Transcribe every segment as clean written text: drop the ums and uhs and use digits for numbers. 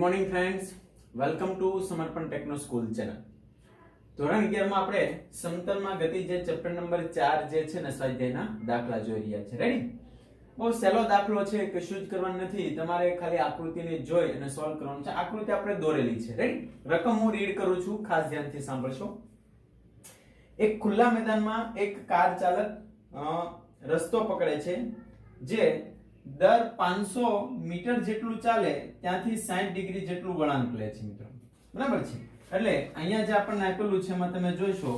Morning friends, welcome to સમર્પણ techno school channel. ધોરણ 11 માં આપણે સમતલમાં ગતિ જે ચેપ્ટર નંબર 4 જે છે ને સ્વાધ્યાયના દાખલા જોઈ રહ્યા છે. રેડી? બહુ સહેલો દાખલો છે, કશું જ કરવાનું નથી. તમારે ખાલી આકૃતિને જોઈ અને સોલ્વ કરવાનું છે. આકૃતિ આપણે દોરેલી છે. રેડી? રકમ હું રીડ કરું છું, ખાસ ધ્યાનથી સાંભળશો. એક ખુલ્લા મેદાનમાં એક કાર ચાલક રસ્તો પકડે છે જે દર 500 મીટર જેટલું ચાલે ત્યાંથી 60 ડિગ્રી જેટલું વળાંક લે છે મિત્રો. બરાબર છે? એટલે અહીંયા જે આપણને આપેલું છે એમાં તમે જોઈશો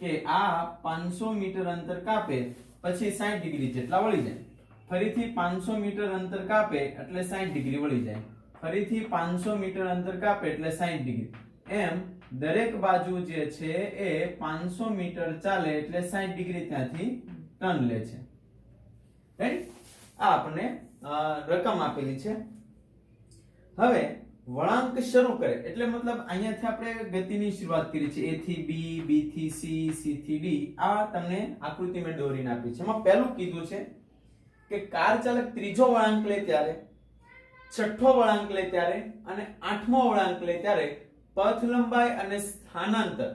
કે આ 500 મીટર અંતર કાપે પછી 60 ડિગ્રી જેટલા વળી જાય. ફરીથી 500 મીટર અંતર કાપે એટલે 60 ડિગ્રી વળી જાય. ફરીથી 500 મીટર અંતર કાપે એટલે 60 ડિગ્રી. એમ દરેક બાજુ જે છે એ 500 મીટર ચાલે એટલે 60 ડિગ્રી ત્યાંથી ટર્ન લે છે. રાઈટ? આ આપણને રકમ આપેલી છે. હવે વળાંક શરૂ કરે એટલે મતલબ અહીંયાથી આપણે ગતિની શરૂઆત કરી છે. A થી B, B થી C, C થી D. આ તમને આકૃતિ મેં દોરીને આપી છે. એમાં પહેલું કીધું છે કે કાર ચાલક ત્રીજો વળાંક લે ત્યારે, છઠ્ઠો વળાંક લે ત્યારે અને આઠમો વળાંક લે ત્યારે પથ લંબાઈ અને સ્થાનાંતર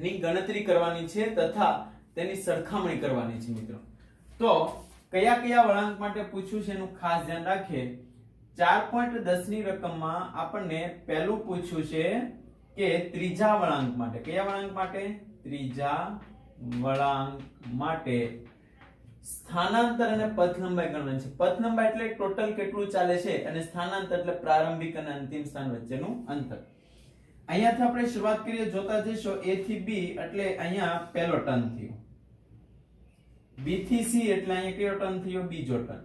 ની ગણતરી કરવાની છે તથા તેની સરખામણી કરવાની છે મિત્રો. તો કયા કયા વળાંક માટે પૂછ્યું છે એનું ખાસ ધ્યાન રાખીએ. 4.10 ની રકમમાં આપણને પહેલું પૂછ્યું છે કે ત્રીજા વળાંક માટે. કયા વળાંક માટે? ત્રીજા વળાંક માટે સ્થાનાંતર અને પથ લંબાઈ ગણવાની છે. પથ લંબાઈ એટલે ટોટલ કેટલું ચાલે છે અને સ્થાનાંતર એટલે પ્રારંભિક અને અંતિમ સ્થાન વચ્ચેનું અંતર. અહીંયાથી આપણે શરૂઆત કરીએ, જોતા જશો A થી B એટલે અહીંયા પહેલો ટર્ન થયો. B થી C એટલે અહીંયા કયો ટર્ન થયો? બીજો ટર્ન.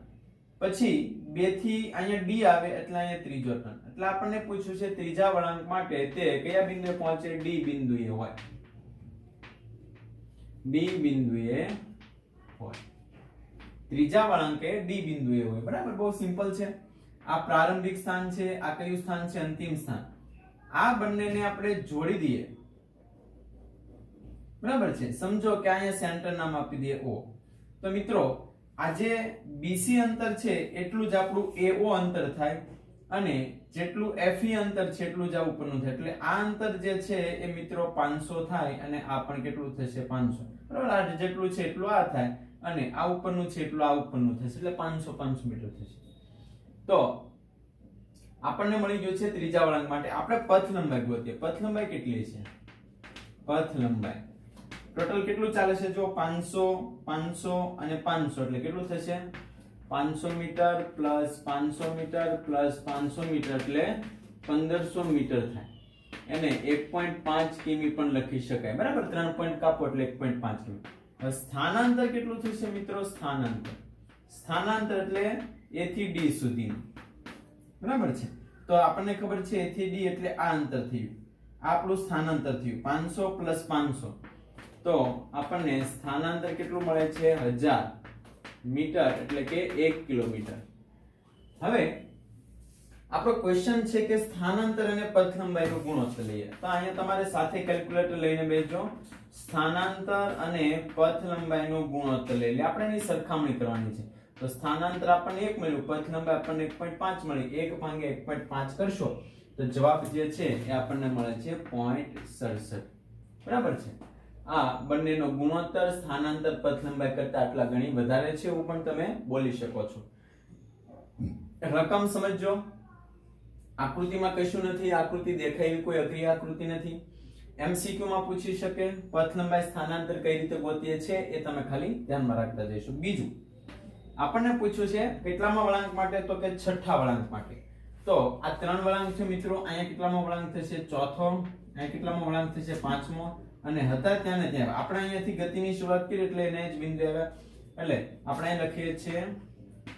પછી 2 થી અહીંયા D આવે એટલે અહીંયા ત્રીજો ટર્ન. એટલે આપણને પૂછ્યું છે ત્રીજા વળાંક માટે તે કયા બિંદુએ પહોંચે? D બિંદુએ હોય. D બિંદુએ હોય. ત્રીજા વળાંકે D બિંદુએ હોય. બરાબર? બહુ સિમ્પલ છે. આ પ્રારંભિક સ્થાન છે, આ કયું સ્થાન છે? અંતિમ સ્થાન. આ બંનેને આપણે જોડી દઈએ. બરાબર છે? સમજો કે અહીંયા સેન્ટર નામ આપી દઈએ O. તો મિત્રો આ જે BC અંતર છે એટલું જ આપણું AO અંતર થાય અને જેટલું FE અંતર છે એટલું જ આ ઉપરનું થાય. એટલે આ અંતર જે છે એ મિત્રો 500 થાય અને આ પણ કેટલું થશે? 500. બરાબર? આ જેટલું છે એટલું આ થાય અને આ ઉપરનું છે એટલું આ ઉપરનું થશે. એટલે 500 મીટર થશે. તો આપણને મળી ગયું છે ત્રીજા વળાંક માટે. આપણે પથ લંબાઈ ગોતીએ. પથ લંબાઈ કેટલી છે? પથ લંબાઈ ટોટલ કેટલું ચાલે છે? જો 500, 500 અને 500 એટલે કેટલું થશે? 500 meter plus 500 meter plus 500 meter એટલે 1500 મીટર થાય. એને 1.5 કિમી પણ લખી શકાય. બરાબર? 3 પોઈન્ટ કાપો એટલે 1.5 કિમી. હવે સ્થાનાંતર કેટલું થશે મિત્રો? સ્થાનાંતર એટલે A થી D સુધીનું. બરાબર છે? તો આપણને ખબર છે A થી D એટલે આ અંતર થયું. આ આપણું સ્થાનાંતર થયું. 500 પ્લસ 500 તો આપણને સ્થાનાંતર કેટલું મળે છે? 1000 મીટર એટલે કે 1 કિલોમીટર. હવે આપણો ક્વેશ્ચન છે કે સ્થાનાંતર અને પથ લંબાઈનો ગુણોત્તર લઈએ. તો અહીંયા તમારે સાથે કેલ્ક્યુલેટર લઈને બેસજો. સ્થાનાંતર અને પથ લંબાઈનો ગુણોત્તર લઈ લે. આપણે એની સરખામણી કરવાની છે. તો સ્થાનાંતર આપણને 1 મળ્યું, પથ લંબાઈ આપણને 1.5 મળી. 1 ભાગ્યા 1.5 કરશો તો જવાબ જે છે એ આપણને મળે છે 0.67. બરાબર છે? આ બંનેનો ગુણોત્તર સ્થાનાંતર પથ લંબાઈ કરતા આટલા ગણી વધારે છે એવું પણ તમે બોલી શકો છો. રકમ સમજજો. આકૃતિમાં કશું નથી. આકૃતિ દેખાય એવી કોઈ અઘરી આકૃતિ નથી. MCQ માં પૂછી શકે પથ લંબાઈ સ્થાનાંતર કઈ રીતે ગોતીએ છે એ તમે ખાલી ધ્યાનમાં રાખતા જઈશું. બીજું આપણને પૂછ્યું છે કેટલામા વળાંક માટે? તો કે છઠ્ઠા વળાંક માટે. તો આ 3 વળાંક છે મિત્રો. અહીંયા કેટલામો વળાંક થશે? ચોથો. અહીંયા કેટલામો વળાંક થશે? પાંચમો. અને હતા ત્યાં ને ત્યાં આપણે અહીંયાથી ગતિની શરૂઆત કરી એટલે એને જ બિંદુ આવ્યા. એટલે આપણે અહીં લખીએ છીએ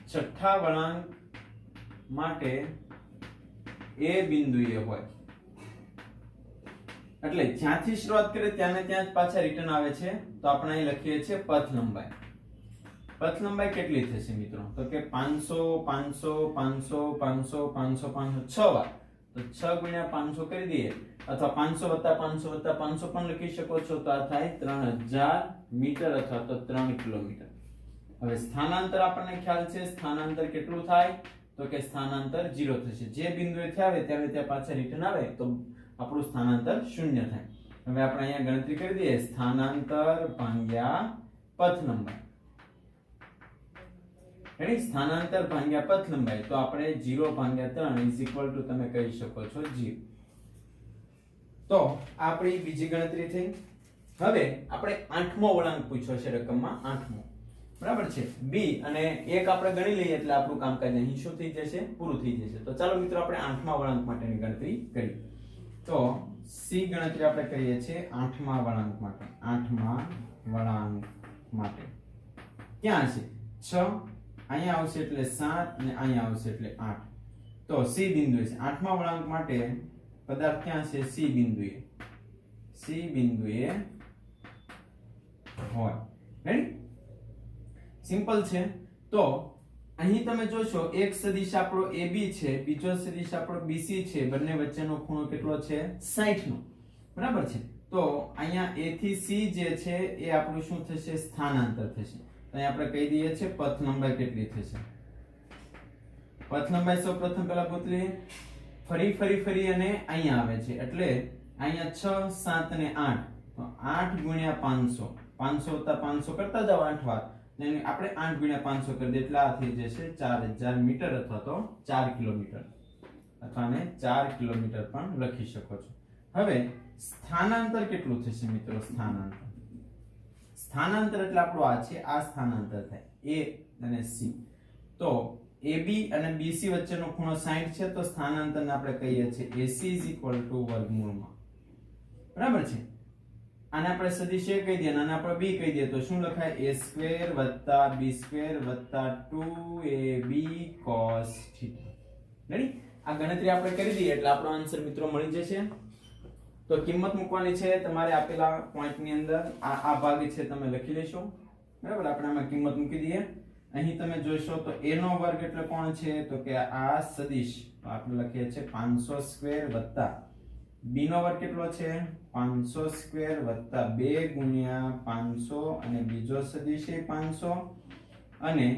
છઠ્ઠા વળાંક માટે A બિંદુએ હોય. એટલે જ્યાંથી શરૂઆત કરે ત્યાં ને ત્યાં જ પાછા રિટર્ન આવે છે. તો આપણે અહીં લખીએ છીએ પથ લંબાઈ. પથ લંબાઈ કેટલી થશે મિત્રો? તો કે 500 500 500 500 500 500 6 વાર. તો 6 ગુણ્યા 500 કરી દઈએ અથવા 500 વત્તા 500 વત્તા 500 પણ લખી શકો છો. તો આ થાય 3000 મીટર અથવા તો 3 કિલોમીટર. હવે સ્થાનાંતર આપણને ખ્યાલ છે. સ્થાનાંતર કેટલું થાય? તો કે સ્થાનાંતર 0 થશે. જે બિંદુએથી આવે ત્યારે ત્યાં પાછા રિટર્ન આવે તો આપણું સ્થાનાંતર 0 થાય. હવે આપણે અહીંયા ગણતરી કરી દઈએ, સ્થાનાંતર ભાગ્યા પથ લંબાઈ. રેડી? સ્થાનાંતર ભાગ્યા પથ લંબાઈ, તો આપણે 0/3 તમે કહી શકો છો 0. તો આપણી બીજી ગણતરી થઈ. હવે આપણે 8મો વળાંક પૂછ્યો છે રકમમાં, 8મો. બરાબર છે? બી અને 1 આપણે ગણી લઈએ એટલે આપણું કામકાજ અહીં શું થઈ જશે? પૂરું થઈ જશે. તો ચાલો મિત્રો આપણે 8મા વળાંક માટેની ગણતરી કરીએ. તો સી ગણતરી આપણે કરીએ છીએ 8મા વળાંક માટે. 8મા વળાંક માટે ક્યાં છે? 6 અહીંયા આવશે એટલે 7 અને અહીંયા આવશે એટલે 8. તો સી બિંદુએ છે 8મા વળાંક માટે પદાર્થ ક્યાં છે? સી બિંદુએ. સી બિંદુએ હોય. રેડી? સિમ્પલ છે. તો અહીં તમે જોશો એક સદિશ આપણો AB છે, બીજો સદિશ આપણો BC છે, બંને વચ્ચેનો ખૂણો કેટલો છે? 60 નો. બરાબર છે? તો અહીંયા A થી C જે છે એ આપણું શું થશે? સ્થાનાંતર થશે. તો અહીં આપણે કહી દઈએ છે પથ લંબાઈ કેટલી થશે. પથ લંબાઈ સૌપ્રથમ પહેલા ગોતલી, ફરી અને અહીંયા આવે છે એટલે અહીંયા 6 7 અને 8, તો 8 ગુણ્યા 500, 500 વત્તા 500 કરતા જાવ 8 વાર, ને આપણે 8 ગુણ્યા 500 કરી દે એટલે આ થઈ જશે 4000 મીટર અથવા તો 4 કિલોમીટર, અથવા ને 4 કિલોમીટર પણ લખી શકો છો. હવે સ્થાનાંતર કેટલું થશે મિત્રો? સ્થાનાંતર એટલે આપણો આ છે, આ સ્થાનાંતર થાય A અને C. તો AB અને BC વચ્ચેનો ખૂણો 60 છે, તો સ્થાનાંતરને આપણે કહીએ છીએ AC વર્ગમૂળમાં. બરાબર છે? આને આપણે સદિશ A કહી દઈએ અને આને આપણે B કહી દઈએ તો શું લખાય? A² + B² + 2AB cos θ. Ready? આ ગણતરી આપણે કરી દઈએ એટલે આપણો આન્સર મિત્રો મળી જશે. તો કિંમત મૂકવાની છે તમારે આપેલા પોઈન્ટની અંદર. આ ભાગ છે તમે લખી લેશો. બરાબર? આપણે આમાં કિંમત મૂકી દઈએ. અહીં તમે જોશો તો a નો વર્ગ એટલે કોણ છે? તો કે આ સદિશ, આપણે લખીએ છીએ 500² + b નો વર્ગ કેટલો છે? 500² + 2 ગુણ્યા 500 અને બીજો સદિશ એ 500 અને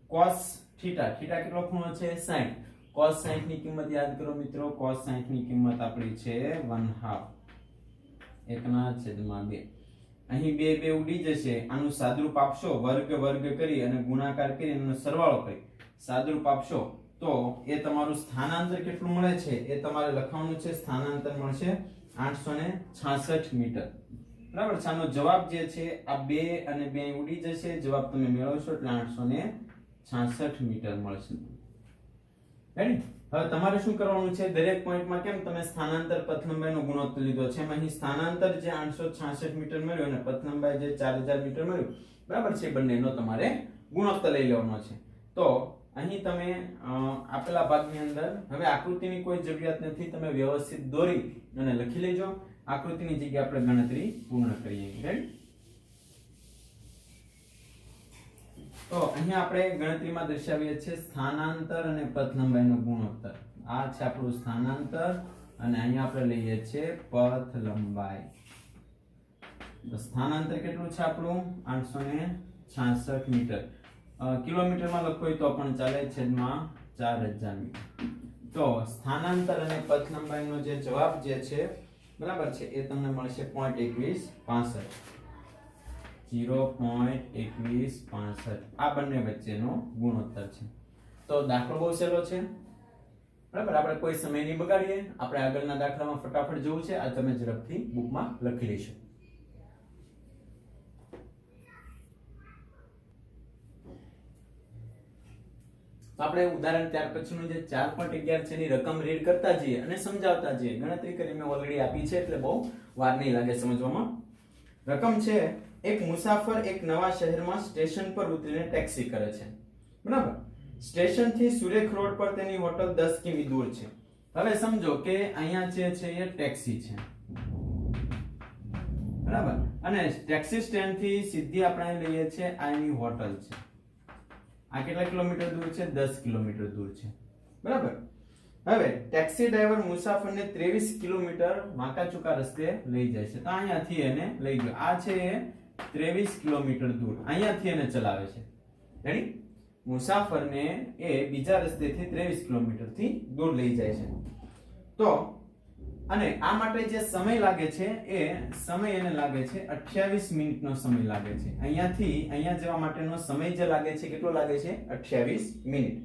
cos θ. θ કેટલો ખૂણો છે? 60. cos 60 ની કિંમત યાદ કરો મિત્રો. cos 60 ની કિંમત આપણી છે 1/2, 1/2. અહીં 2 ઉડી જશે. આનું સાદરૂપ આપશો, વર્ગ કરી અને ગુણાકાર કરી એનો સરવાળો કરી સાદરૂપ આપશો તો એ તમારું સ્થાનાંતર કેટલું મળે છે એ તમારે લખવાનું છે. સ્થાનાંતર મળશે 866 મીટર. બરાબર છે? આનો જવાબ જે છે આ 2 અને 2 ઉડી જશે, જવાબ તમે મેળવશો એટલે 866 મીટર મળશે. રેડી? હવે તમારે શું કરવાનું છે? દરેક પોઈન્ટમાં કેમ તમે સ્થાનાંતર પથ લંબાઈનો ગુણોત્તર લીધો છે, અહીં સ્થાનાંતર જે 866 મીટર મળ્યું અને પથ લંબાઈ જે 4000 મીટર મળ્યું, બરાબર છે, બંનેનો તમારે ગુણોત્તર લઈ લેવાનો છે. તો અહીં તમે આપેલા ભાગની અંદર હવે આકૃતિની કોઈ જરૂરિયાત નથી, તમે વ્યવસ્થિત દોરી અને લખી લેજો. આકૃતિની જગ્યાએ આપણે ગણતરી પૂર્ણ કરીએ. રાઈટ? તો અહીંયા આપણે ગણતરીમાં દર્શાવીએ છીએ સ્થાનાંતર અને પથ લંબાઈનો ગુણોત્તર. આ છે આપણું સ્થાનાંતર અને અહીંયા આપણે લઈએ છીએ પથ લંબાઈ. તો સ્થાનાંતર કેટલું છે આપણું? 866 મીટર. કિલોમીટરમાં લખો હોય તો પણ ચાલે, છેદમાં 4000 મીટર. તો સ્થાનાંતર અને પથ લંબાઈનો જે જવાબ જે છે, બરાબર છે, એ તમને મળશે 0.2165. 0.2165 આ બંને વચ્ચેનો ગુણોત્તર છે. તો દાખલો બહુ સહેલો છે. બરાબર? આપણે કોઈ સમય નહીં બગાડીએ, આપણે આગળના દાખલામાં ફટાફટ જોવું છે. આ તમે ઝડપથી બુકમાં લખી લેશો. આપણે ઉદાહરણ ત્યાર પછીનું જે 4.11 છે એની રકમ રીડ કરતા જઈએ અને સમજાવતા જઈએ. ગણતરી કરી મેં ઓલરેડી આપી છે એટલે બહુ વાર નહીં લાગે સમજવામાં. રકમ છે, એક મુસાફર એક નવા શહેરમાં સ્ટેશન પર ઉતરીને ટેક્સી કરે છે. બરાબર? સ્ટેશન થી સુરેખ રોડ પર તેની હોટલ 10 કિમી દૂર છે. હવે સમજો કે અહીંયા જે છે એ ટેક્સી છે. બરાબર? અને ટેક્સી સ્ટેન્ડ થી સીધી આપણે લઈએ છીએ આ એની હોટલ છે. આ કેટલા કિલોમીટર દૂર છે? 10 કિલોમીટર દૂર છે. બરાબર? હવે ટેક્સી ડ્રાઈવર મુસાફરને 23 કિલોમીટર વાંકા ચૂકા રસ્તે લઈ જાય છે. તો અહીંયાથી એને લઈ ગયો. આ છે એ 23 કિલોમીટર દૂર અહીંયાથી એને ચલાવે છે. રેડી? મુસાફરને એ બીજા રસ્તેથી 23 કિલોમીટરથી દૂર લઈ જાય છે. તો અને આ માટે જે સમય લાગે છે એ સમય એને લાગે છે 28 મિનિટનો સમય લાગે છે. અહીંયાથી અહીંયા જવા માટેનો સમય જે લાગે છે કેટલો લાગે છે 28 મિનિટ.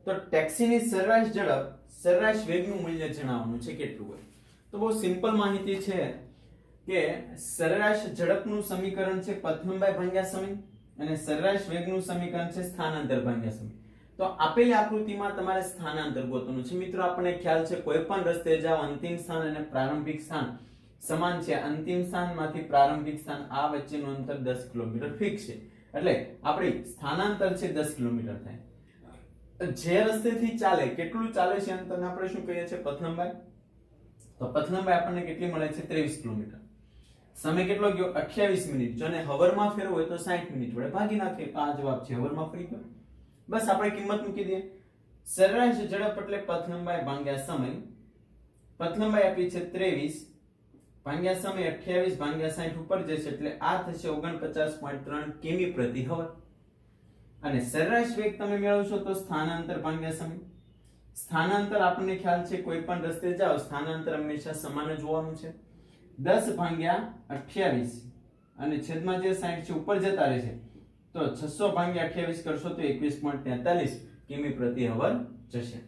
તો ટેક્સીની સરેરાશ ઝડપ સરેરાશ વેગનું મૂલ્ય જણાવવાનું છે કેટલું હોય. તો બહુ સિમ્પલ માહિતી છે કે સરેરાશ ઝડપનું સમીકરણ છે પથ લંબાઈ ભાગ્યા સમય અને સરેરાશ વેગનું સમીકરણ છે સ્થાનાંતર ભાગ્યા સમય. તો આપેલી આકૃતિમાં તમારે સ્થાનાંતર ગોતવાનું છે. મિત્રો આપણને ખ્યાલ છે કોઈ પણ રસ્તે જાઓ અંતિમ સ્થાન અને પ્રારંભિક સ્થાન સમાન છે. અંતિમ સ્થાનમાંથી પ્રારંભિક સ્થાન આ વચ્ચેનું અંતર 10 કિલોમીટર ફિક્સ છે. એટલે આપણી સ્થાનાંતર છે 10 કિલોમીટર થાય. જે રસ્તેથી ચાલે કેટલું ચાલે છે અંતરને આપણે શું કહીએ છીએ પથ લંબાઈ. તો પથ લંબાઈ આપણને કેટલી મળે છે 23 કિલોમીટર. સમય કેટલો ગયો 28 મિનિટ. જો ને હવરમાં ફેરવો હોય તો 60 મિનિટ વડે ભાગી નાખીએ તો આ જવાબ છે હવરમાં ફરી ગયો. બસ આપણે કિંમત મૂકી દઈએ. સરેરાશ ઝડપ એટલે પથ લંબાઈ ભાગ્યા સમય. પથ લંબાઈ આપી છે 23 ભાગ્યા સમય 28 ભાગ્યા 60 ઉપર જશે એટલે આ થશે 49.3 કિમી પ્રતિ હવર. અને સરેરાશ વેગ તમે મેળવશો તો સ્થાનાંતર ભાગ્યા સમય. સ્થાનાંતર આપણને ખ્યાલ છે કોઈ પણ રસ્તે જાઓ સ્થાનાંતર હંમેશા સમાન જ હોવાનું છે. 10 ભાગ્યા 28 અને છેદમાં જે 60 છે ઉપર જતા રહેશે તો 600 ભાગ્યા 28 કરશો તો 21.43 કિમી પ્રતિ હવર જશે.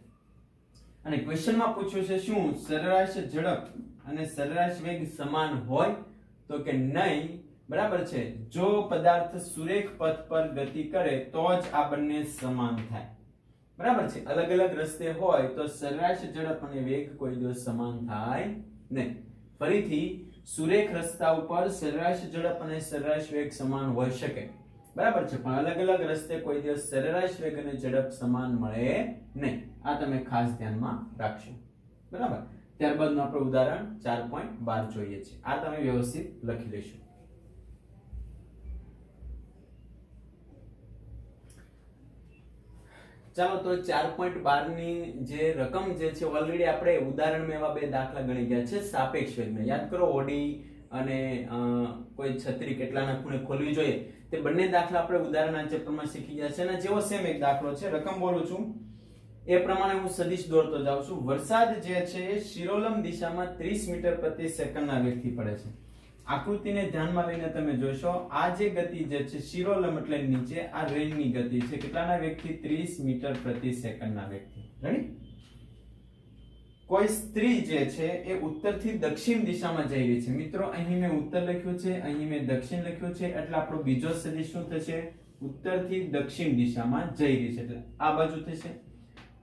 અને ક્વેશ્ચનમાં પૂછ્યું છે શું સરેરાશ ઝડપ અને સરેરાશ વેગ સમાન હોય તો કે નહીં. બરાબર છે. જો પદાર્થ સુરેખ પથ પર ગતિ કરે તો જ આ બંને સમાન થાય. બરાબર છે. અલગ અલગ રસ્તે હોય તો સરેરાશ ઝડપ અને વેગ કોઈ દિવસ સમાન થાય નહીં. ફરીથી સુરેખ રસ્તા ઉપર સરેરાશ ઝડપ અને સરેરાશ વેગ સમાન હોઈ શકે. બરાબર છે. પણ અલગ અલગ રસ્તે કોઈ દિવસ સરેરાશ વેગ અને ઝડપ સમાન મળે નહીં. આ તમે ખાસ ધ્યાનમાં રાખશો. બરાબર. ત્યારબાદનું આપણે ઉદાહરણ 4.12 જોઈએ છે. આ તમે વ્યવસ્થિત લખી લેશો. ચાલો તો 4.12 ની જે રકમ જે છે ઓલરેડી આપણે ઉદાહરણમાં એવા બે દાખલા ગણી ગયા છે સાપેક્ષ વેગને. યાદ કરો ઓડી અને કોઈ છત્રી કેટલાના ખૂણે ખોલવી જોઈએ તે બંને દાખલા આપણે ઉદાહરણના ચેપ્ટરમાં શીખી ગયા છે. અને જેવો સેમ એક દાખલો છે રકમ બોલું છું એ પ્રમાણે હું સદિશ દોરતો જાઉં છું. વરસાદ જે છે એ શિરોલંબ દિશામાં 30 મીટર પ્રતિ સેકન્ડના વેગથી પડે છે. આકૃતિને ધ્યાનમાં લઈને તમે જોશો આ જે ગતિ જે છે શિરોલંબ એટલે નીચે આ રેનની ગતિ છે કેટલાના વેગથી 30 મીટર પ્રતિ સેકન્ડના વેગથી. રેડી. કોઈ સ્ત્રી જે છે એ ઉત્તરથી દક્ષિણ દિશામાં જઈ રહી છે. મિત્રો અહીં મેં ઉત્તર લખ્યું છે અહીં મેં દક્ષિણ લખ્યું છે એટલે આપણો બીજો સદિશ શું થશે ઉત્તરથી દક્ષિણ દિશામાં જઈ રહી છે એટલે આ બાજુ થશે.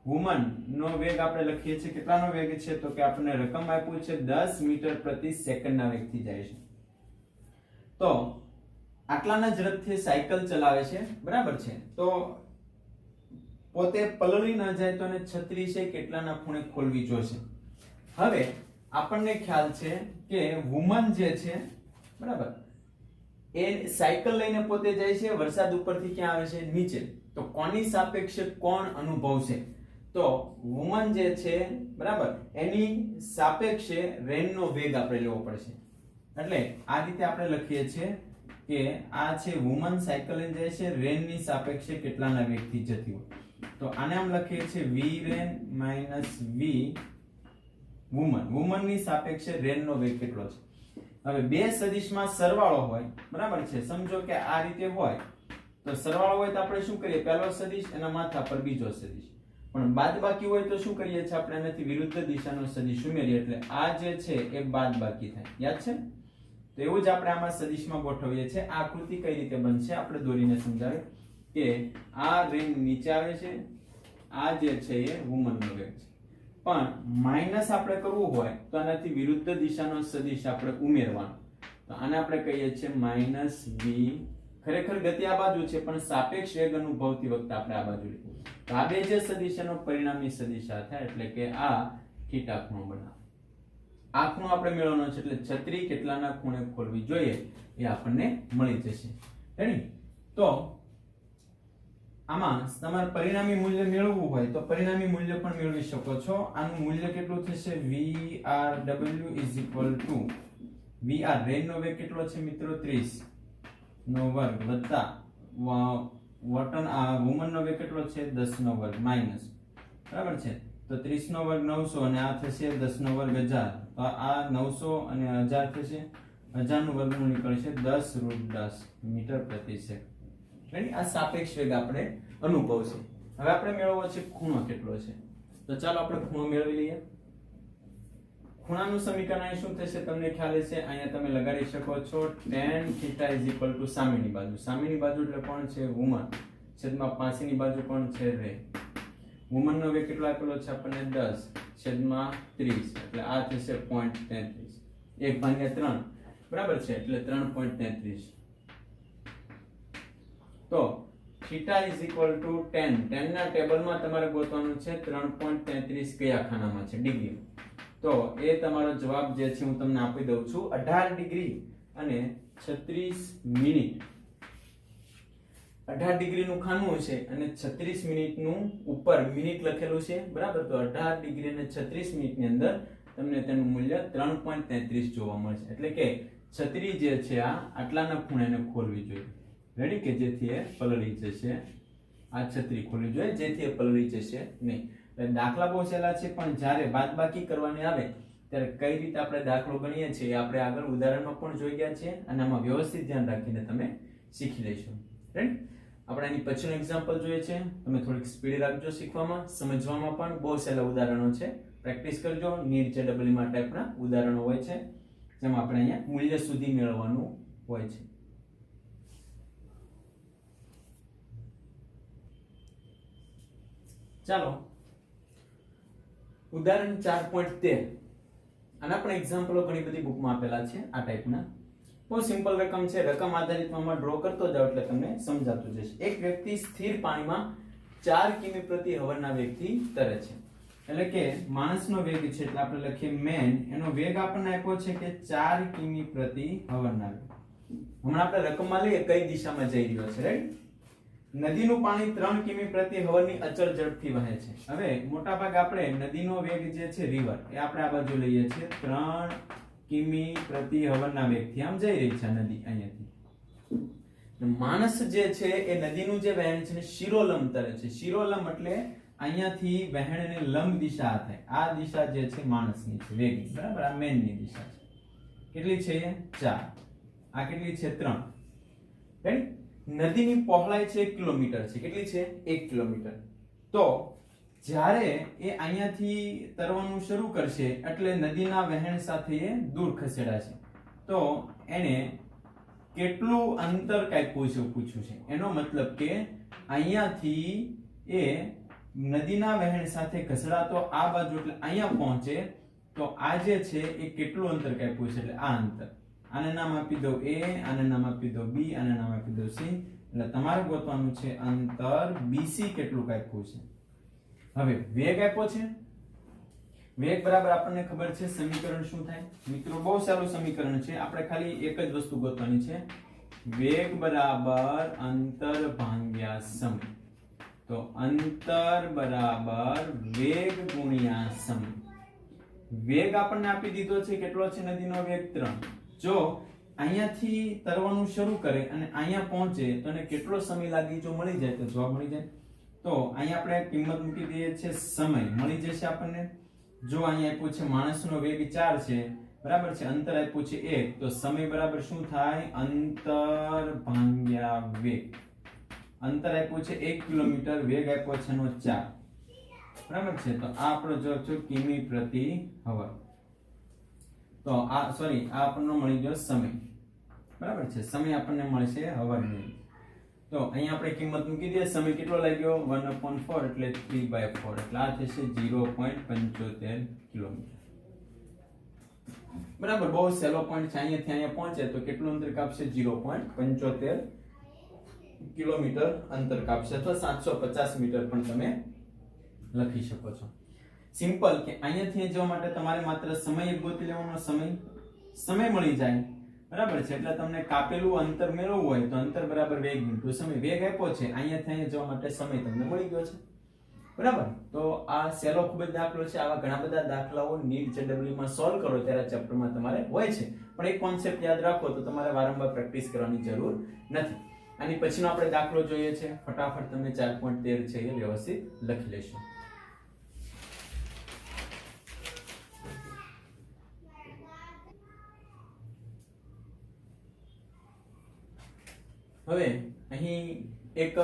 વુમન નો વેગ આપણે લખીએ છીએ કેટલાનો વેગ છે તો કે આપણને રકમ આપ્યું છે 10 મીટર પ્રતિ સેકન્ડના વેગથી જાય છે. તો આટલાના ઝડપથી સાયકલ ચલાવે છે. બરાબર છે. તો પોતે પલળી ન જાય તો એને છત્રી છે કેટલાના ખૂણે ખોલવી જોશે. હવે આપણને ખ્યાલ છે કે વુમન જે છે બરાબર એ સાયકલ લઈને પોતે જાય છે વરસાદ ઉપરથી ક્યાં આવે છે નીચે. તો કોની સાપેક્ષે કોણ અનુભવશે તો વુમન જે છે બરાબર એની સાપેક્ષે રેનનો વેગ આપણે લેવો પડશે. એટલે આ રીતે આપણે લખીએ છીએ કે આ છે વુમન સાયકલ લઈને જાય છે રેનની સાપેક્ષે કેટલાના વેગથી જતી હોય. તો આને આમ લખીએ છીએ v રેન v વુમન. વુમનની સાપેક્ષે રેનનો વેગ કેટલો છે. હવે બે સદિશમાં સરવાળો હોય બરાબર છે. સમજો કે આ રીતે હોય તો સરવાળો હોય તો આપણે શું કરીએ પહેલો સદિશ એના માથા પર બીજો સદિશ. પણ બાદબાકી હોય તો શું કરીએ છીએ આપણે એનાથી વિરુદ્ધ દિશાનો સદિશ ઉમેરીએ એટલે આ જે છે એ બાદબાકી થાય. યાદ છે. તો એવું જ આપણે આમાં સદિશમાં ગોઠવીએ છીએ. આ આકૃતિ કઈ રીતે બનશે આપણે દોરીને સમજાવીએ કે આ રેન નીચે આવે છે આ જે છે એ વુમનનો વેગ છે. પણ માઈનસ આપણે કરવું હોય તો આનાથી વિરુદ્ધ દિશાનો સદિશ આપણે ઉમેરવાનો. તો આને આપણે કહીએ છીએ -v. ખરેખર ગતિ આ બાજુ છે પણ સાપેક્ષ વેગ અનુભવતી વખતે આપણે આ બાજુ લીધું. તો આ બે જે સદિશ એનો પરિણામી સદિશ આ થાય એટલે કે આ થીટા ખૂણો બનાવે. આ ખૂણો આપણે મેળવવાનો છે એટલે છત્રી કેટલાના ખૂણે ખોલવી જોઈએ એ આપણને મળી જશે. રેડી. તો આમાં તમારે પરિણામી મૂલ્ય મેળવવું હોય તો પરિણામી મૂલ્ય પણ મેળવી શકો છો. આનું મૂલ્ય કેટલું થશે VRW VR રેન નો વેગ કેટલો છે મિત્રો 30 નો વર્ગ વત્તા વુમન નો વેગ કેટલો છે 10 નો વર્ગ માઈનસ, બરાબર છે, તો 30 નો વર્ગ 900 અને આ થશે 10 નો વર્ગ 1000, તો આ 900 અને 1000 થશે, 1000 નું વર્ગમૂળ નીકળશે 10√10 મીટર પ્રતિ સેકન્ડ. રેડી, આ સાપેક્ષ વેગ આપણે અનુભવશે. હવે આપણે મેળવવો છે ખૂણો કેટલો છે, તો ચાલો આપણે ખૂણો મેળવી લઈએ. ખૂણાનું સમીકરણ અહીં શું થશે તમને ખ્યાલ હશે, અહીંયા તમે લગાડી શકો છો tan θ સામેની બાજુ. સામેની બાજુ એટલે કોણ છે વુમન, છેદમાં પાછળની બાજુ કોણ છે રે. વુમન નો વેગ કેટલો આપેલો છે આપણને 10 છેદમાં 30, એટલે આ થશે 0.33, 1/3, બરાબર છે, એટલે 3.33. તો θ tan ના ટેબલમાં તમારે ગોતવાનું છે 3.33 કયા ખાનામાં છે ડિગ્રી. તો એ તમારો જવાબ જે છે હું તમને આપી દઉં છું 18 ડિગ્રી અને 36 મિનિટ. 18 ડિગ્રી નું ખાનું છે અને 36 મિનિટ નું ઉપર મિનિટ લખેલું છે, બરાબર. તો 18 ડિગ્રી અને 36 મિનિટ ની અંદર તમને તેનું મૂલ્ય 3.33 જોવા મળશે. એટલે કે છત્રી જે છે આ આટલાના ખૂણાને ખોલવી જોઈએ. રેડી, કે જેથી એ પલળી જશે. આ છત્રી ખોલવી જોઈએ જેથી એ પલળી જશે નહીં. દાખલા બહુ સહેલા છે, પણ જ્યારે બાદબાકી કરવાની આવે ત્યારે કઈ રીતે આપણે દાખલો ગણીએ છીએ આપણે આગળ ઉદાહરણમાં પણ જોઈ ગયા છે, અને આમાં વ્યવસ્થિત ધ્યાન રાખીને તમે શીખી લેશો. રાઈટ, આપણે આની પછીનું એક્ઝામ્પલ જોઈએ છે. તમે થોડીક સ્પીડ રાખજો શીખવામાં, સમજવામાં પણ બહુ સહેલા ઉદાહરણો છે. પ્રેક્ટિસ કરજો. નીટ JEE ટાઈપના ઉદાહરણો હોય છે જેમાં આપણે અહીંયા મૂલ્ય સુધી મેળવવાનું હોય છે. ચાલો ઉદાહરણ 4.13, આના પણ એક્ઝામ્પલો ઘણી બધી બુકમાં આપેલા છે. આ ટાઈપના બહુ સિમ્પલ રકમ છે. રકમ આધારિતમાં ડ્રો કરતો જાવ એટલે તમને સમજાતું જશે. એક વ્યક્તિ સ્થિર પાણીમાં 4 કિમી પ્રતિ હવરના વેગથી તરે છે. એટલે કે માણસનો વેગ છે એટલે આપણે લખીએ મેન, એનો વેગ આપણને આપ્યો છે કે 4 કિમી પ્રતિ હવરના વેગ. હમણાં આપણે રકમમાં લઈએ કઈ દિશામાં જઈ રહ્યો છે. રાઈટ, નદીનું પાણી 3 કિમી પ્રતિ હવરની અચળ ઝડપથી વહે છે. હવે મોટા ભાગે આપણે નદીનો વેગ જે છે રિવર એ આપણે આ બાજુ લઈએ છીએ 3 કિમી પ્રતિ હવરના વેગથી આમ જઈ રહી છે નદી અહીંયાથી. માણસ જે છે એ નદીનું જે વહેણ છે શિરોલંબ તરે છે. શિરોલંબ એટલે અહીંયાથી વહેણને લંબ દિશા થાય. આ દિશા જે છે માણસની છે વેગની, બરાબર. આ મેનની દિશા છે. કેટલી છે 4, આ કેટલી છે 3. રાઈટ, નદીની પહોળાઈ છે 1 કિલોમીટર છે. કેટલી છે 1 કિલોમીટર. તો જ્યારે એ અહીંયાથી તરવાનું શરૂ કરશે એટલે નદીના વહેણ સાથે એ દૂર ખસેડાશે. તો એને કેટલું અંતર કાપ્યું છે પૂછ્યું છે. એનો મતલબ કે અહીંયાથી એ નદીના વહેણ સાથે ઘસડાતો આ બાજુ એટલે અહીંયા પહોંચે તો આ જે છે એ કેટલું અંતર કાપ્યું છે એટલે આ અંતર. આને નામ આપી દો A, આને નામ આપી દો B, આને નામ આપી દો C. એટલે તમારે ગોતવાનું છે અંતર BC કેટલું કાપ્યું છે. હવે વેગ આપ્યો છે. વેગ બરાબર આપણને ખબર છે સમીકરણ શું થાય મિત્રો, બહુ સારું સમીકરણ છે. આપણે ખાલી એક જ વસ્તુ ગોતવાની છે, વેગ બરાબર અંતર ભાગ્યા સમય. તો અંતર બરાબર વેગ ગુણ્યા સમય. વેગ આપણને આપી દીધો છે કેટલો છે નદીનો વેગ 3. જો અહીંયાથી તરવાનું શરૂ કરે અને અહીંયા પહોંચે તો એને કેટલો સમય લાગે જો મળી જાય તો જવાબ મળી જાય. તો અહીંયા આપણે કિંમત મૂકી દઈએ છે સમય, મળી જશે આપણને. જો અહીંયા આપ્યું છે માણસનો વેગ 4 છે, બરાબર છે, અંતર આપ્યું છે 1, તો સમય બરાબર શું થાય અંતર ભાગ્યા વેગ. અંતર આપ્યું છે 1 કિલોમીટર, વેગ આપ્યો છે નો 4, બરાબર છે. તો આ આપણો જવાબ છે કિમી પ્રતિ હવર. તો આ સોરી આ આપણને મળી ગયો સમય, બરાબર છે. સમય આપણને મળશે હવર ની. તો અહીંયા આપણે કિંમત મૂકી દઈએ. સમય કેટલો લાગ્યો 1/4 એટલે 3/4 એટલે આ થશે 0.75 કિલોમીટર. બરાબર, બહુ સહેલો પોઈન્ટ છે. અહીંયાથી અહીંયા પહોંચે તો કેટલું અંતર કાપશે 0.75 કિલોમીટર અંતર કાપશે, અથવા 750 મીટર પણ તમે લખી શકો છો. સિમ્પલ કે અહીંયાથી જવા માટે તમારે માત્ર સમય ગોતી લેવાનો. સમય મળી જાય, બરાબર છે. એટલે તમને કાપેલું અંતર મેળવવું હોય તો અંતર બરાબર વેગ ઇન્ટુ સમય. વેગ આપ્યો છે, અહીંયાથી અહીંયા જવા માટે સમય તમને મળી ગયો છે, બરાબર. તો આ સહેલો ખૂબ જ દાખલો છે. આવા ઘણા બધા દાખલાઓ નીટ JEE માં સોલ્વ કરો ત્યારે ચેપ્ટરમાં તમારે હોય છે, પણ એક કોન્સેપ્ટ યાદ રાખો તો તમારે વારંવાર પ્રેક્ટિસ કરવાની જરૂર નથી. આની પછીનો આપણે દાખલો જોઈએ છે, ફટાફટ તમે 4.13 છે એ વ્યવસ્થિત લખી લેશો. હવે અહીં એક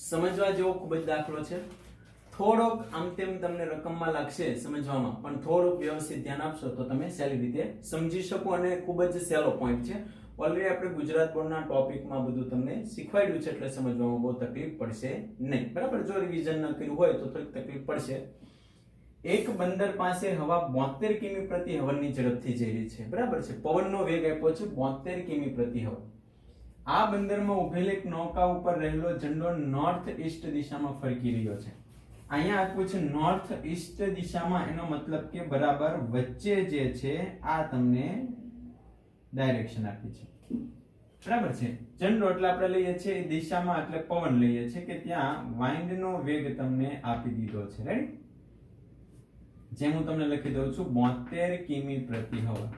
સમજવા જેવો ખૂબ જ દાખલો છે. થોડોક આમ તેમ તમને રકમમાં લાગશે સમજવામાં, પણ થોડુંક વ્યવસ્થિત ધ્યાન આપશો તો તમે સહેલી રીતે સમજી શકો અને ખૂબ જ સહેલો પોઈન્ટ છે. ઓલરેડી આપણે ગુજરાત બોર્ડના ટોપિકમાં બધું તમને શીખવાડ્યું છે એટલે સમજવામાં બહુ તકલીફ પડશે નહીં. બરાબર, જો રિવિઝન ન કર્યું હોય તો થોડીક તકલીફ પડશે. એક બંદર પાસે હવા 72 કિમી પ્રતિ હવનની ઝડપથી જઈ રહી છે. બરાબર છે, પવનનો વેગ આપ્યો છે 72 કિમી પ્રતિ હવન. આ બંદરમાં ઉભેલી એક નૌકા ઉપર રહેલો ઝંડો નોર્થ ઈસ્ટ દિશામાં ફરકી રહ્યો છે. અહીંયા આપ્યું છે નોર્થ ઈસ્ટ દિશામાં, એનો મતલબ કે બરાબર વચ્ચે જે છે આ તમને ડાયરેક્શન આપી છે. બરાબર છે, ઝંડો એટલે આપણે લઈએ છીએ દિશામાં એટલે પવન લઈએ છીએ કે ત્યાં વાઇન્ડનો વેગ તમને આપી દીધો છે. રાઈટ, જેમ હું તમને લખી દઉં છું 72 કિમી પ્રતિ હવન.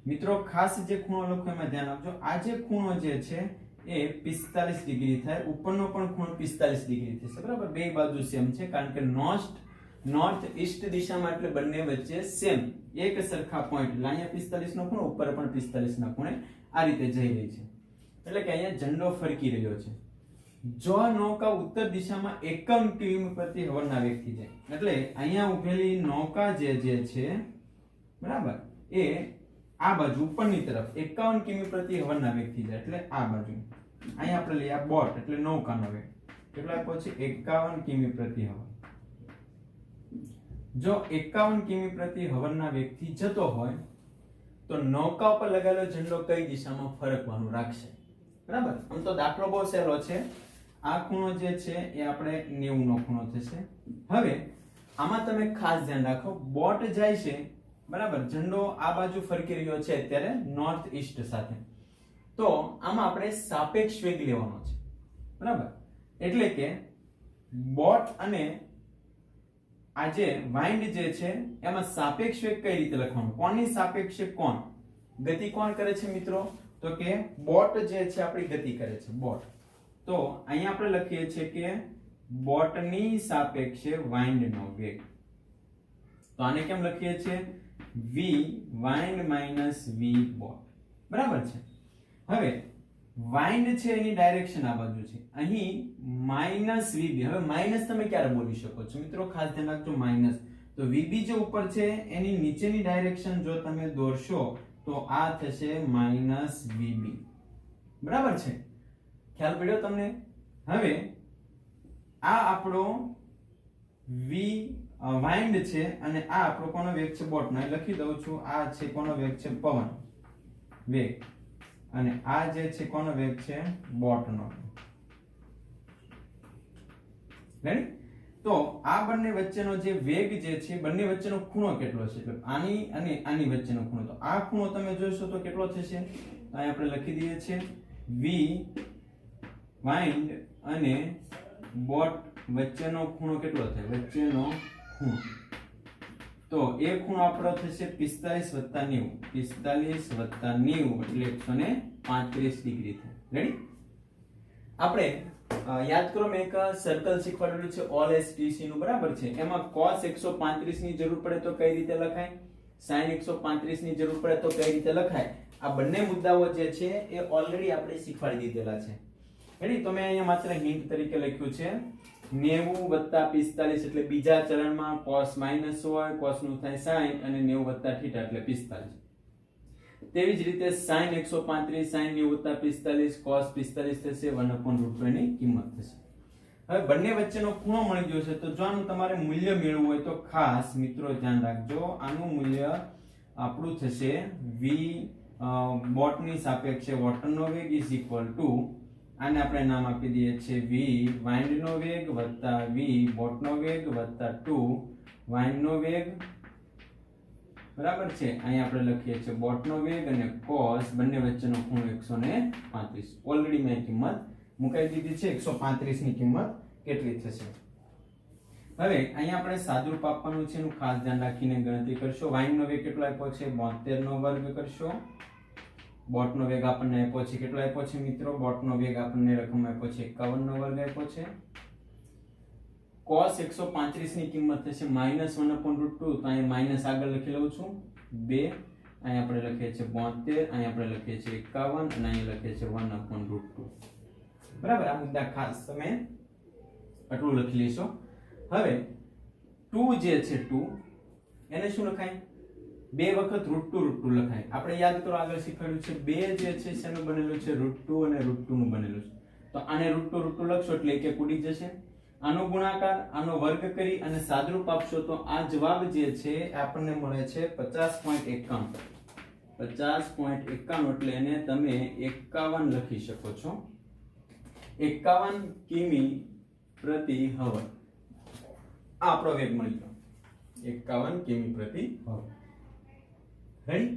મિત્રો ખાસ જે ખૂણો લખો એમાં ધ્યાન આપજો. આ જે ખૂણો જે છે એ 45 ડિગ્રી થાય, ઉપરનો પણ ખૂણો 45 ડિગ્રી થશે. બરાબર, બે બાજુ સેમ છે કારણ કે નોર્થ ઈસ્ટ દિશામાં એટલે બંને વચ્ચે સેમ એક સરખા પોઈન્ટ. એટલે અહીંયા 45 નો ખૂણો, ઉપર પણ 45 ના ખૂણે આ રીતે જઈ રહી છે. એટલે કે અહીંયા ઝંડો ફરકી રહ્યો છે. જો નૌકા ઉત્તર દિશામાં 51 કિમી પ્રતિ હવનના વેગથી જાય, એટલે અહીંયા ઉભેલી નૌકા જે છે બરાબર એ આ બાજુ ઉપરની તરફ 51 કિમી પ્રતિ હવનના વેગથી જાય, એટલે આ બાજુ અહીંયા આપણે લઈએ આ બોટ એટલે નૌકાનો વેગ કેટલો આપ્યો છે 51 કિમી પ્રતિ હવન. જો 51 કિમી પ્રતિ હવનના વેગથી જતો હોય તો નૌકા ઉપર લગાવેલો ઝંડો કઈ દિશામાં ફરકવાનું રાખશે. બરાબર, આમ તો દાખલો બહુ સહેલો છે. આ ખૂણો જે છે એ આપણે 90 નો ખૂણો થશે. હવે આમાં તમે ખાસ ધ્યાન રાખો, બોટ જાય છે બરાબર, ઝંડો આ બાજુ ફરકી રહ્યો છે અત્યારે નોર્થ ઈસ્ટ સાથે, તો આમાં આપણે સાપેક્ષ વેગ લેવાનો છે. બરાબર, એટલે કે બોટ અને આ જે વાઇન્ડ જે છે એમાં સાપેક્ષ વેગ કઈ રીતે લખવાનું, કોની સાપેક્ષે કોણ ગતિ કોણ કરે છે મિત્રો, તો કે બોટ જે છે આપણી ગતિ કરે છે બોટ. તો અહીંયા આપણે લખીએ છીએ કે બોટની સાપેક્ષે વાઇન્ડનો વેગ. તો આને કેમ લખીએ છીએ v wind minus v boat. બરાબર છે. હવે wind છે એની ડાયરેક્શન આ બાજુ છે, અહીં -vb. હવે માઈનસ તમે ક્યારે બોલી શકો છો મિત્રો, ખાસ ધ્યાન રાખજો માઈનસ. તો vb જે ઉપર છે એની નીચેની ડાયરેક્શન જો તમે દોરશો તો આ થશે -vb. બરાબર છે, ખ્યાલ પડ્યો તમને. હવે આ આપણો v વાઇન્ડ છે અને આ આપણો કોનો વેગ છે બોટનો. એ લખી દઉં છું, આ છે કોનો વેગ છે પવન વેગ, અને આ જે છે કોનો વેગ છે બોટનો. રેડી? તો આ બંને વચ્ચેનો જે વેગ જે છે, બંને વચ્ચેનો ખૂણો કેટલો છે, એટલે આની અને આની વચ્ચેનો ખૂણો. તો આ ખૂણો તમે જોશો તો કેટલો થશે, અહીં આપણે લખી દઈએ છીએ v વાઇન્ડ અને બોટ વચ્ચેનો ખૂણો કેટલો થાય, વચ્ચેનો ખૂણો. તો એ ખૂણો આપણો થશે 45 + 90, 45 + 90 એટલે 135 ડિગ્રી થાય. રેડી? આપણે યાદ કરો, મેં એક સર્કલ શીખવાડેલું છે OLSTC નું. બરાબર છે, એમાં cos 135 ની જરૂર પડે તો કઈ રીતે લખાય, sin 135 ની જરૂર પડે તો કઈ રીતે લખાય. આ બંને મુદ્દાઓ જે છે એ ઓલરેડી આપણે શીખવાડી દીધેલા છે. રેડી? તો મેં અહીંયા માત્ર હિન્ટ તરીકે લખ્યું છે 90 + 45 એટલે બીજા ચરણમાં cos માઈનસ હોય, cos નું થાય sin, અને 90 + θ એટલે 45. તેવી જ રીતે sin 135 sin 90 + 45 cos 45 થશે, 1/√2 ની કિંમત થશે. હવે બંને વચ્ચેનો ખૂણો મળી ગયો છે, તો જો આનું તમારે મૂલ્ય મેળવવું હોય તો ખાસ મિત્રો ધ્યાન રાખજો, આનું મૂલ્ય આપણું થશે v બોટની સાપેક્ષે વોટરનો વેગ = આને આપણે નામ આપી દઈએ છીએ v વાઇન્ડનો વેગ + v બોટનો વેગ + 2 વાઇન્ડનો વેગ. બરાબર છે, અહીં આપણે લખીએ છીએ બોટનો વેગ અને cos બંને વચ્ચેનો ખૂણો 135. ઓલરેડી મેં કિંમત મુકાઈ દીધી છે, 135 ની કિંમત કેટલી થશે. હવે અહીંયા આપણે સાદુરૂપ આપવાનું છે, એનું ખાસ ધ્યાન રાખીને ગણતરી કરશો. વાઇન્ડનો વેગ કેટલો આપ્યો છે 72 નો વર્ગ કરશો બોટનો વેગ આપણને આપ્યો છે, કેટલો આપ્યો છે મિત્રો? બોટનો વેગ આપણને રકમ આપ્યો છે 51 નો વર્ગ આપ્યો છે. cos 135 ની કિંમત થશે -1/√2, તો અહીંયા માઈનસ આગળ લખી લઉં છું 2, અહીંયા આપણે લખીએ છીએ 72, અહીંયા આપણે લખીએ છીએ 51 અને અહીંયા લખીએ છીએ 1/√2. બરાબર, આ મુદ્દા ખાસ તમે આટલું લખી લેશો. હવે 2 જે છે 2 એને શું લખાય? 2 વખત √2 લખાય. આપણે યાદ કરો આગળ શીખવાડ્યું છે 2 જે છે શેનું બનેલું છે? √2 અને √2 નું બનેલું છે. તો આને √2 લખશો એટલે એક ઉડી જશે. આનો ગુણાકાર, આનો વર્ગ કરી અને સાદરૂપ આપશો તો આ જવાબ જે છે આપણને મળે છે 50.51. 50.51 એટલે એને તમે 51 લખી શકો છો. 51 કિમી પ્રતિ હવર આ આપણો વેગ મળી ગયો. 51 કિમી પ્રતિ હવર. રેડી?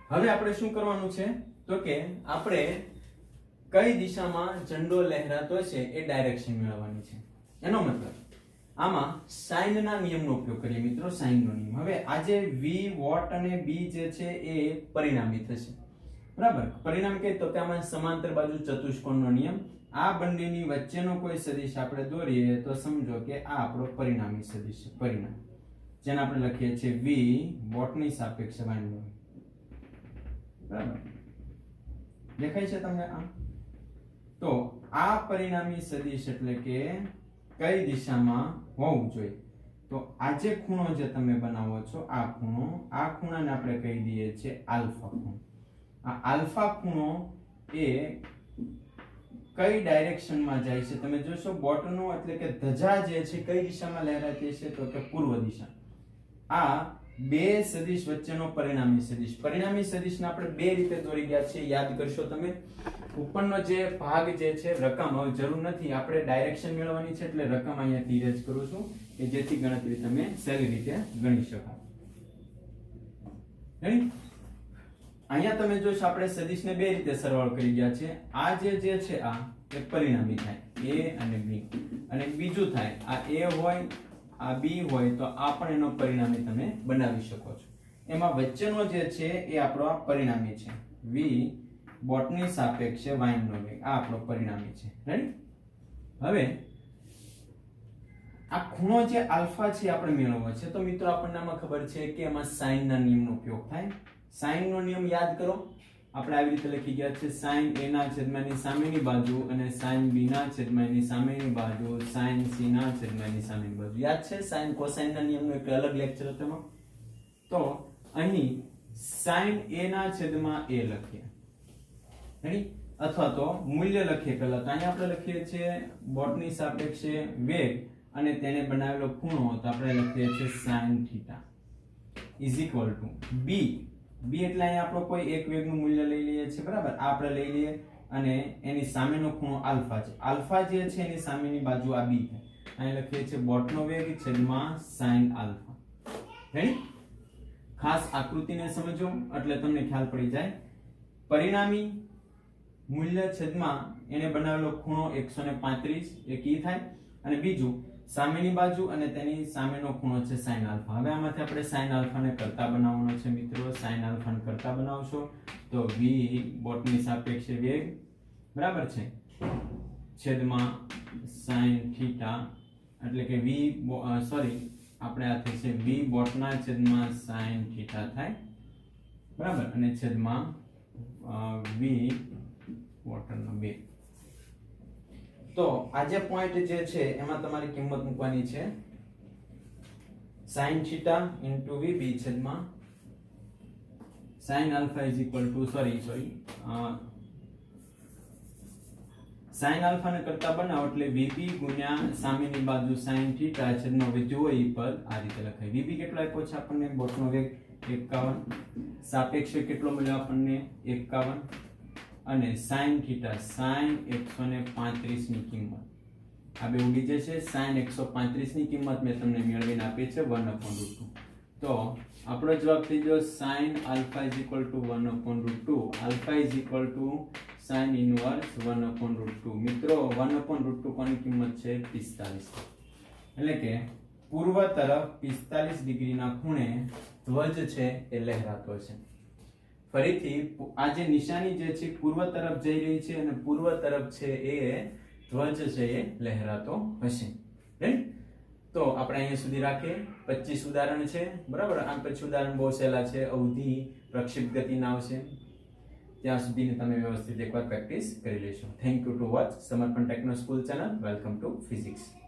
હવે આપણે શું કરવાનું છે તો કે આપણે કઈ દિશામાં ઝંડો લહેરાતો છે એ ડાયરેક્શન મેળવવાની છે. એનો મતલબ આમાં સાઇન ના નિયમનો ઉપયોગ કરીએ મિત્રો, સાઇન નો નિયમ. હવે આ જે v વોટ અને b જે છે એ પરિણામી થશે. બરાબર, પરિણામ કે તો કે આમાં સમાંતર બાજુ ચતુષ્કોણનો નિયમ. આ બંનેની વચ્ચેનો કોઈ સદિશ આપણે દોરીએ તો સમજો કે આ આપણો પરિણામી સદિશ છે, પરિણામ, જેને આપણે લખીએ છીએ v વોટની સાપેક્ષે વાયનો. બરાબર, દેખાય છે તમને આ? તો આ પરિણામી સદિશ એટલે કે કઈ દિશામાં હોવું જોઈએ? તો આ જે ખૂણો જે તમે બનાવો છો આ ખૂણાને આપણે કહી દઈએ છીએ આલ્ફા ખૂણો. આ આલ્ફા ખૂણો એ કઈ ડાયરેક્શનમાં જાય છે? તમે જોશો બોટનો એટલે કે ધજા જે છે કઈ દિશામાં લહેરાતી છે? તો કે પૂર્વ દિશા. આ બે સદિશ વચ્ચેનો પરિણામી સદિશ. પરિણામી સદિશને આપણે બે રીતે દોરી ગયા છે, યાદ કરશો તમે. ઉપરનો જે ભાગ જે છે રકમ, હવે જરૂર નથી, આપણે ડાયરેક્શન મેળવવાની છે એટલે રકમ અહીંયા તીર જ કરું છું કે જેથી ગણતરી તમે સહેલી રીતે ગણી શકો. અહીંયા તમે જોશો આપણે સદિશને બે રીતે સરવાળો કરી ગયા છે. આ જે છે આ એક પરિણામી થાય a અને b, અને બીજું થાય આ a હોય આ b હોય તો આ પણ એનો પરિણામી તમે બનાવી શકો છો. એમાં વચ્ચેનો જે છે એ આપણો આ પરિણામી છે v બોટની સાપેક્ષે વાઇનનો વેગ, આ આપણો પરિણામી છે. રાઈટ? હવે આ ખૂણો જે આલ્ફા છે આપણે મેળવવો છે. તો મિત્રો આપણને આમાં ખબર છે કે એમાં સાઇન ના નિયમનો ઉપયોગ થાય. સાઇન નો નિયમ યાદ કરો, આપણે આવી રીતે લખી ગયા છે sin a ના છેદમાં ની સામેની બાજુ અને sin b ના છેદમાં ની સામેની બાજુ, sin c ના છેદમાં ની સામેની બાજુ. યાદ છે sin cosine ના નિયમનો એક અલગ લેક્ચર હતો એમાં. તો અહીં sin a ના છેદમાં a લખીએ, રેડી? અથવા તો મૂલ્ય લખીએ પહેલા. તો અહીંયા આપણે લખીએ છીએ બોટની સાપેક્ષે વેગ અને તેને બનાવેલો ખૂણો, તો આપણે લખીએ છીએ sin θ is equal to b. b એટલે અહીંયા આપણો કોઈ એક વેગનું મૂલ્ય લઈ લઈએ છીએ. બરાબર, આ આપણે લઈ લઈએ અને એની સામેનો ખૂણો આલ્ફા છે. આલ્ફા જે છે એની સામેની બાજુ આ b થાય. અહીં લખીએ છીએ બોટનો વેગ છેદમાં sin આલ્ફા. રેડી? ખાસ આકૃતિને સમજો એટલે તમને ખ્યાલ પડી જાય. પરિણામી મૂલ્ય છેદમાં એને બનાવેલો ખૂણો 135 એક ઈ થાય, અને બીજું સામેની બાજુ અને તેની સામેનો ખૂણો છે sin આલ્ફા. હવે આમાંથી આપણે sin આલ્ફા ને કરતા બનાવવાનો છે મિત્રો. sin આલ્ફા ને કરતા બનાવશો તો v બોટની સાપેક્ષે વેગ, બરાબર છે, છેદમાં sin θ એટલે કે આપણે આ થશે v બોટના છેદમાં sin θ થાય, બરાબર, અને છેદમાં v વોટરનો વેગ. તો આ જે પોઈન્ટ જે છે એમાં તમારી કિંમત મૂકવાની છે sin θ into vb છેદમાં sin alpha is equal to sin alpha ને કરતા બનાવો એટલે vb ગુણ્યા સામેની બાજુ sin θ છેદમાં હવે જુઓ એ પદ આ રીતે લખાય. vb કેટલો આપ્યો છે આપણને? બોટનો વેગ 51, સાપેક્ષે કેટલો મળ્યો આપણને? 51, અને sin θ sin 135 ની કિંમત આ બે ઉડી જશે. sin 135 ની કિંમત મેં તમને મેળવીને આપી છે 1/√2. તો આપણો જવાબ થઈ ગયો sin alpha is equal to 1/√2. alpha is equal to sin inverse 1/√2. મિત્રો 1/√2 કોની કિંમત છે? 45. એટલે કે પૂર્વ તરફ 45 ડિગ્રીના ખૂણે ધ્વજ છે એ લહેરાતો છે. ફરીથી આ જે નિશાની જે છે પૂર્વ તરફ જઈ રહી છે અને પૂર્વ તરફ છે એ ધ્વજ છે એ લહેરાતો હશે, રાઈટ? તો આપણે અહીંયા સુધી રાખીએ. 25 ઉદાહરણ છે, બરાબર. આ પછી ઉદાહરણ બહુ સહેલા છે, અવધિ પ્રક્ષેપ ગતિના આવશે. ત્યાં સુધીની તમે વ્યવસ્થિત એકવાર પ્રેક્ટિસ કરી લેશો. થેન્ક યુ ટુ વોચ સમર્પણ techno school channel. Welcome to physics.